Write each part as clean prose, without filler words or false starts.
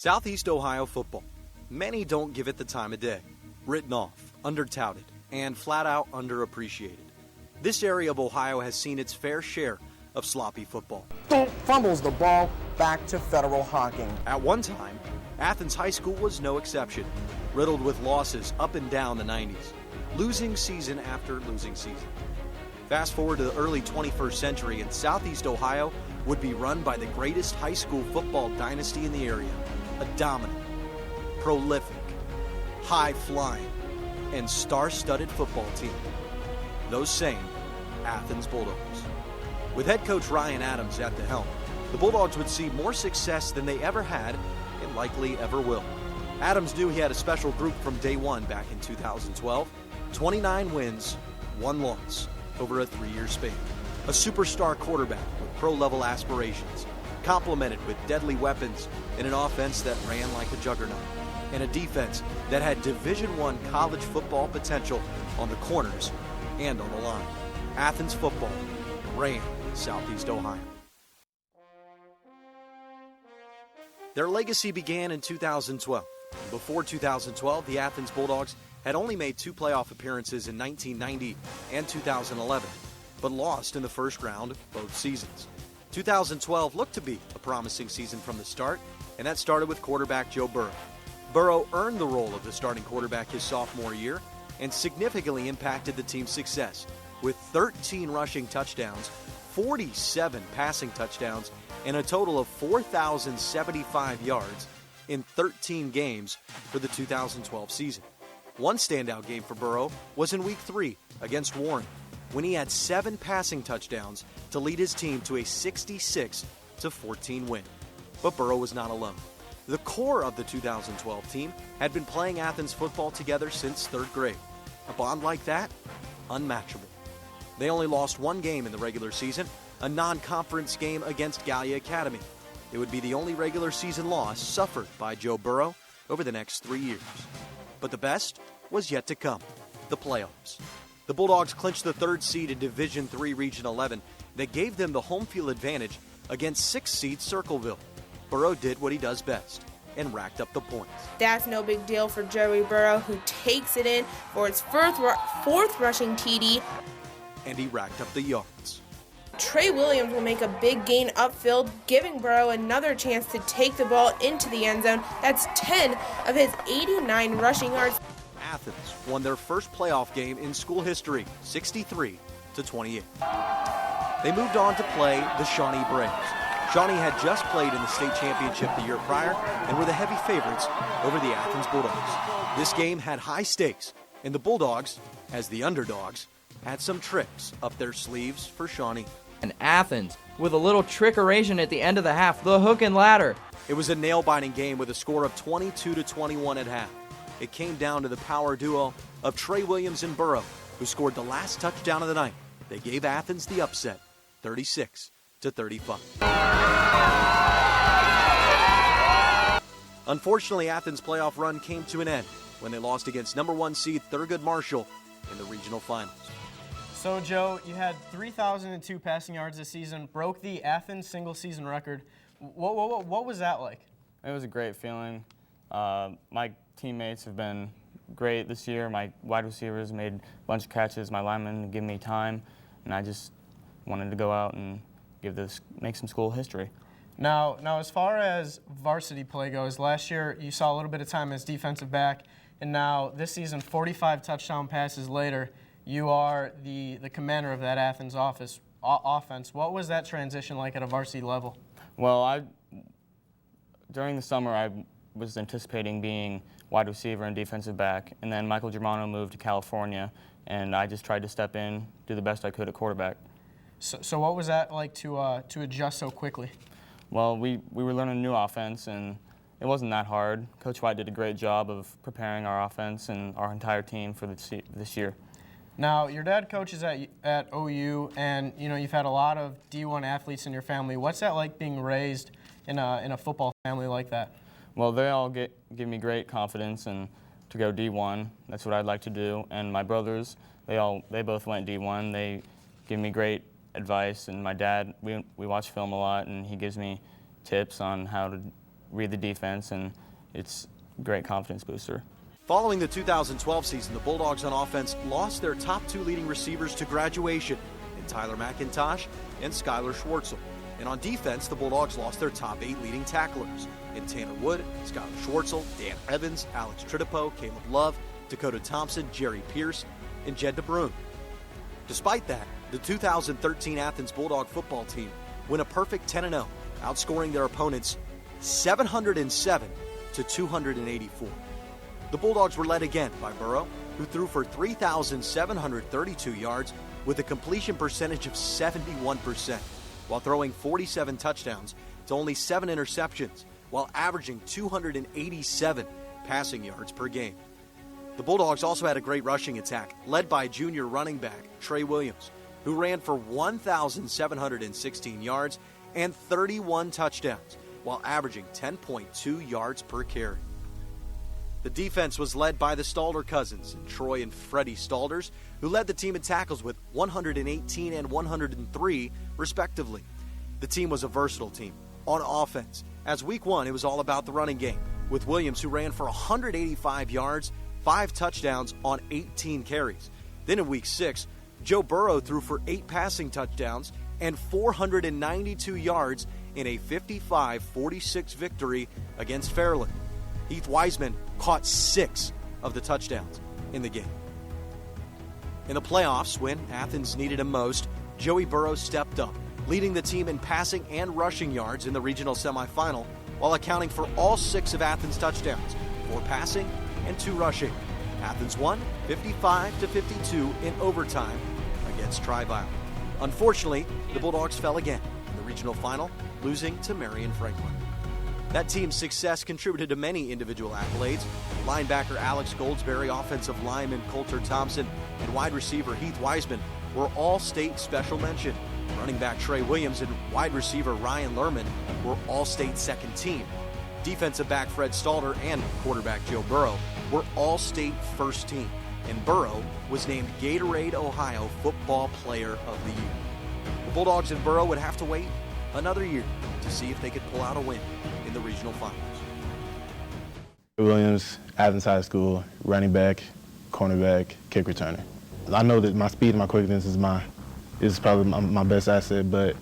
Southeast Ohio football. Many don't give it the time of day. Written off, under-touted, and flat-out underappreciated. This area of Ohio has seen its fair share of sloppy football. Fumbles the ball back to Federal Hawking. At one time, Athens High School was no exception, riddled with losses up and down the 90s, losing season after losing season. Fast forward to the early 21st century, and Southeast Ohio would be run by the greatest high school football dynasty in the area. A dominant, prolific, high-flying, and star-studded football team. Those same Athens Bulldogs. With head coach Ryan Adams at the helm, the Bulldogs would see more success than they ever had and likely ever will. Adams knew he had a special group from day one back in 2012. 29 wins, 1 loss over a 3-year span. A superstar quarterback with pro-level aspirations, complemented with deadly weapons in an offense that ran like a juggernaut, and a defense that had Division I college football potential on the corners and on the line. Athens football ran Southeast Ohio. Their legacy began in 2012. Before 2012, the Athens Bulldogs had only made 2 playoff appearances in 1990 and 2011, but lost in the first round of both seasons. 2012 looked to be a promising season from the start, and that started with quarterback Joe Burrow. Burrow earned the role of the starting quarterback his sophomore year and significantly impacted the team's success with 13 rushing touchdowns, 47 passing touchdowns, and a total of 4,075 yards in 13 games for the 2012 season. One standout game for Burrow was in Week 3 against Warren, when he had 7 passing touchdowns to lead his team to a 66-14 win. But Burrow was not alone. The core of the 2012 team had been playing Athens football together since 3rd grade. A bond like that? Unmatchable. They only lost 1 game in the regular season, a non-conference game against Gallia Academy. It would be the only regular season loss suffered by Joe Burrow over the next 3 years. But the best was yet to come, the playoffs. The Bulldogs clinched the 3rd seed in Division III Region 11 that gave them the home field advantage against 6th seed Circleville. Burrow did what he does best and racked up the points. That's no big deal for Joey Burrow, who takes it in for his 4th rushing TD. And he racked up the yards. Trey Williams will make a big gain upfield, giving Burrow another chance to take the ball into the end zone. That's 10 of his 89 rushing yards. Athens won their first playoff game in school history, 63-28. They moved on to play the Shawnee Braves. Shawnee had just played in the state championship the year prior and were the heavy favorites over the Athens Bulldogs. This game had high stakes, and the Bulldogs, as the underdogs, had some tricks up their sleeves for Shawnee. And Athens, with a little trickeration at the end of the half, the hook and ladder. It was a nail-biting game with a score of 22-21 at half. It came down to the power duo of Trey Williams and Burrow, who scored the last touchdown of the night. They gave Athens the upset, 36-35. Unfortunately, Athens' playoff run came to an end when they lost against number 1 seed Thurgood Marshall in the regional finals. So, Joe, you had 3,002 passing yards this season, broke the Athens single-season record. What was that like? It was a great feeling. My teammates have been great this year. My wide receivers made a bunch of catches. My linemen give me time, and I just wanted to go out and make some school history. Now, as far as varsity play goes, last year you saw a little bit of time as defensive back, and now this season, 45 touchdown passes later, you are the commander of that Athens offense. What was that transition like at a varsity level? Well, during the summer, I was anticipating being wide receiver and defensive back, and then Michael Germano moved to California, and I just tried to step in, do the best I could at quarterback. So what was that like to adjust so quickly? Well, we were learning a new offense, and it wasn't that hard. Coach White did a great job of preparing our offense and our entire team for this year. Now, your dad coaches at OU, and you've had a lot of D1 athletes in your family. What's that like being raised in a football family like that? Well, they all give me great confidence and to go D1. That's what I'd like to do. And my brothers, they both went D1. They give me great advice. And my dad, we watch film a lot, and he gives me tips on how to read the defense, and it's a great confidence booster. Following the 2012 season, the Bulldogs on offense lost their top 2 leading receivers to graduation in Tyler McIntosh and Skylar Schwartzel. And on defense, the Bulldogs lost their top 8 leading tacklers in Tanner Wood, Skylar Schwartzel, Dan Evans, Alex Tritipo, Caleb Love, Dakota Thompson, Jerry Pierce, and Jed DeBrune. Despite that, the 2013 Athens Bulldog football team went a perfect 10-0, outscoring their opponents 707 to 284. The Bulldogs were led again by Burrow, who threw for 3,732 yards with a completion percentage of 71%, while throwing 47 touchdowns to only 7 interceptions, while averaging 287 passing yards per game. The Bulldogs also had a great rushing attack, led by junior running back Trey Williams, who ran for 1,716 yards and 31 touchdowns, while averaging 10.2 yards per carry. The defense was led by the Stalder cousins, Troy and Freddie Stalders, who led the team in tackles with 118 and 103, respectively. The team was a versatile team on offense, as Week 1 it was all about the running game, with Williams, who ran for 185 yards, 5 touchdowns on 18 carries. Then in Week 6, Joe Burrow threw for 8 passing touchdowns and 492 yards in a 55-46 victory against Fairland. Heath Wiseman caught 6 of the touchdowns in the game. In the playoffs, when Athens needed him most, Joey Burrow stepped up, leading the team in passing and rushing yards in the regional semifinal, while accounting for all 6 of Athens' touchdowns, 4 passing and 2 rushing. Athens won 55-52 in overtime against Tri-Valley. Unfortunately, the Bulldogs fell again in the regional final, losing to Marion Franklin. That team's success contributed to many individual accolades. Linebacker Alex Goldsberry, offensive lineman Coulter Thompson, and wide receiver Heath Wiseman were all state special mention. Running back Trey Williams and wide receiver Ryan Lerman were all state second team. Defensive back Fred Stalder and quarterback Joe Burrow were all state first team. And Burrow was named Gatorade Ohio Football Player of the Year. The Bulldogs and Burrow would have to wait another year to see if they could pull out a win in the regional finals. Williams, Athens High School, running back, cornerback, kick returner. I know that my speed and my quickness is probably my best asset, but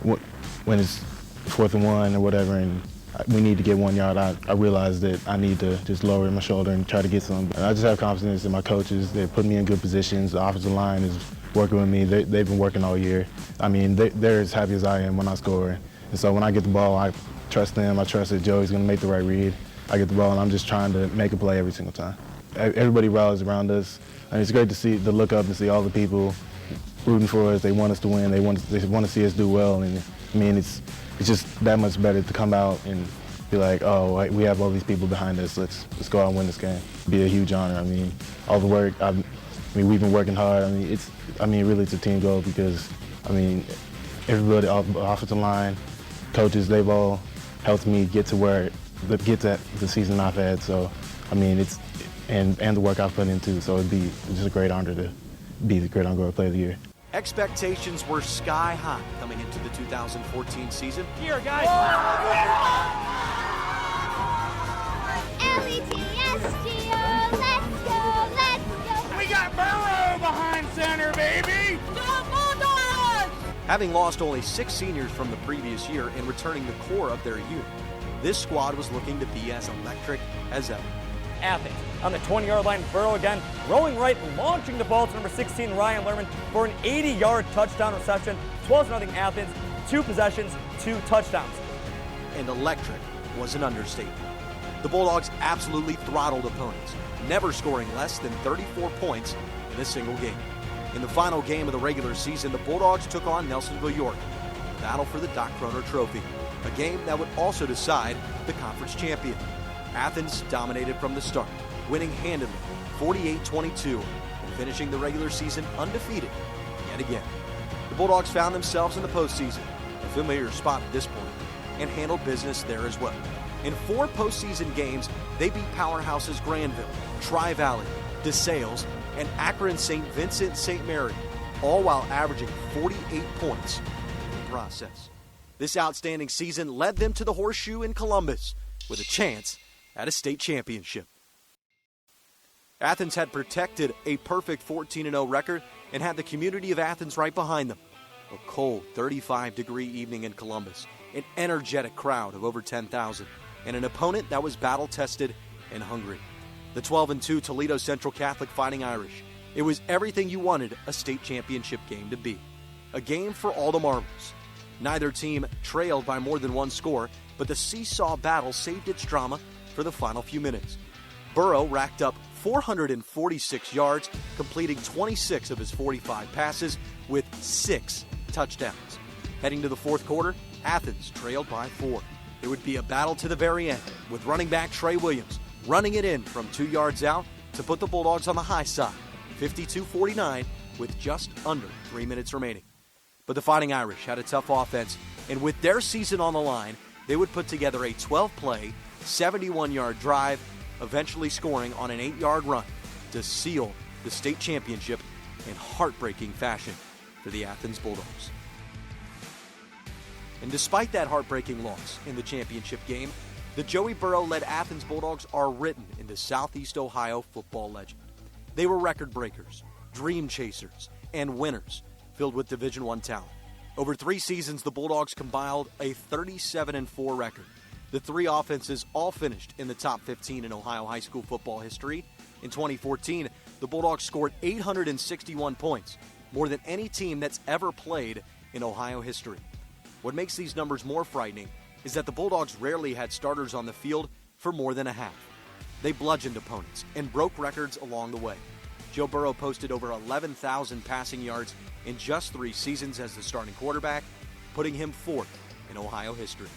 when it's 4th and 1 or whatever and we need to get 1 yard, I realize that I need to just lower my shoulder and try to get some. I just have confidence in my coaches. They put me in good positions. The offensive line is working with me. They've been working all year. I mean, they're as happy as I am when I score. And so when I get the ball, I trust them. I trust that Joey's going to make the right read. I get the ball, and I'm just trying to make a play every single time. Everybody rallies around us. And it's great to look up and see all the people rooting for us. They want us to win. They want to see us do well. And I mean, it's just that much better to come out and be like, oh, we have all these people behind us. Let's go out and win this game. It'd be a huge honor. I mean, all the work. We've been working hard. Really, it's a team goal because, everybody, the offensive line, coaches, they've all helped me get to the season I've had. So, it's and the work I've put into. So it'd be just a great honor to be the Gridiron Player of the Year. Expectations were sky high coming into the 2014 season. Here, guys. L-E-T-S-G-O, let's go. We got Burrow behind center, baby. Having lost only 6 seniors from the previous year and returning the core of their youth, this squad was looking to be as electric as ever. Athens on the 20-yard line. Burrow again, rolling right, launching the ball to number 16, Ryan Lerman, for an 80-yard touchdown reception. 12-0 Athens, 2 possessions, 2 touchdowns. And electric was an understatement. The Bulldogs absolutely throttled opponents, never scoring less than 34 points in a single game. In the final game of the regular season, the Bulldogs took on Nelsonville York, a battle for the Doc Kroner Trophy, a game that would also decide the conference champion. Athens dominated from the start, winning handedly 48-22 and finishing the regular season undefeated yet again. The Bulldogs found themselves in the postseason, a familiar spot at this point, and handled business there as well. In 4 postseason games, they beat powerhouses Granville, Tri-Valley, DeSales, and Akron St. Vincent St. Mary, all while averaging 48 points in the process. This outstanding season led them to the Horseshoe in Columbus, with a chance at a state championship. Athens had protected a perfect 14-0 record and had the community of Athens right behind them. A cold 35-degree evening in Columbus, an energetic crowd of over 10,000, and an opponent that was battle-tested and hungry. The 12-2 Toledo Central Catholic Fighting Irish. It was everything you wanted a state championship game to be. A game for all the marbles. Neither team trailed by more than one score, but the seesaw battle saved its drama for the final few minutes. Burrow racked up 446 yards, completing 26 of his 45 passes with 6 touchdowns. Heading to the fourth quarter, Athens trailed by 4. It would be a battle to the very end, with running back Trey Williams running it in from 2 yards out to put the Bulldogs on the high side, 52-49, with just under 3 minutes remaining. But the Fighting Irish had a tough offense, and with their season on the line, they would put together a 12-play, 71-yard drive, eventually scoring on an 8-yard run to seal the state championship in heartbreaking fashion for the Athens Bulldogs. And despite that heartbreaking loss in the championship game, the Joey Burrow-led Athens Bulldogs are written into Southeast Ohio football legend. They were record breakers, dream chasers, and winners filled with Division I talent. Over 3 seasons, the Bulldogs compiled a 37-4 record. The 3 offenses all finished in the top 15 in Ohio high school football history. In 2014, the Bulldogs scored 861 points, more than any team that's ever played in Ohio history. What makes these numbers more frightening is that the Bulldogs rarely had starters on the field for more than a half. They bludgeoned opponents and broke records along the way. Joe Burrow posted over 11,000 passing yards in just 3 seasons as the starting quarterback, putting him 4th in Ohio history.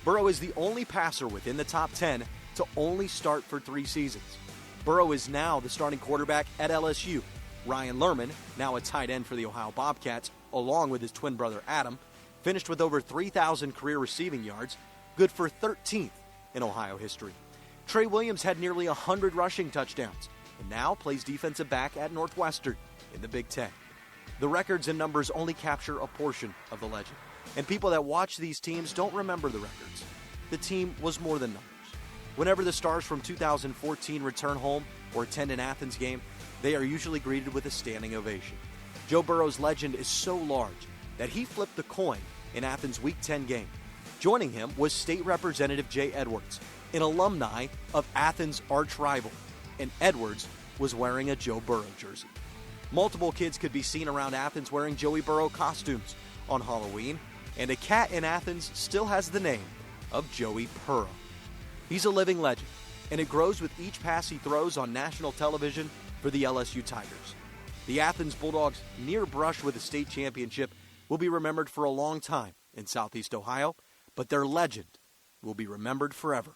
Burrow is the only passer within the top 10 to only start for 3 seasons. Burrow is now the starting quarterback at LSU. Ryan Lerman, now a tight end for the Ohio Bobcats, along with his twin brother Adam, finished with over 3,000 career receiving yards, good for 13th in Ohio history. Trey Williams had nearly 100 rushing touchdowns and now plays defensive back at Northwestern in the Big Ten. The records and numbers only capture a portion of the legend, and people that watch these teams don't remember the records. The team was more than numbers. Whenever the stars from 2014 return home or attend an Athens game, they are usually greeted with a standing ovation. Joe Burrow's legend is so large that he flipped the coin in Athens' Week 10 game. Joining him was State Representative Jay Edwards, an alumni of Athens' arch rival, and Edwards was wearing a Joe Burrow jersey. Multiple kids could be seen around Athens wearing Joey Burrow costumes on Halloween, and a cat in Athens still has the name of Joey Burrow. He's a living legend, and it grows with each pass he throws on national television for the LSU Tigers. The Athens Bulldogs' near brush with a state championship will be remembered for a long time in Southeast Ohio, but their legend will be remembered forever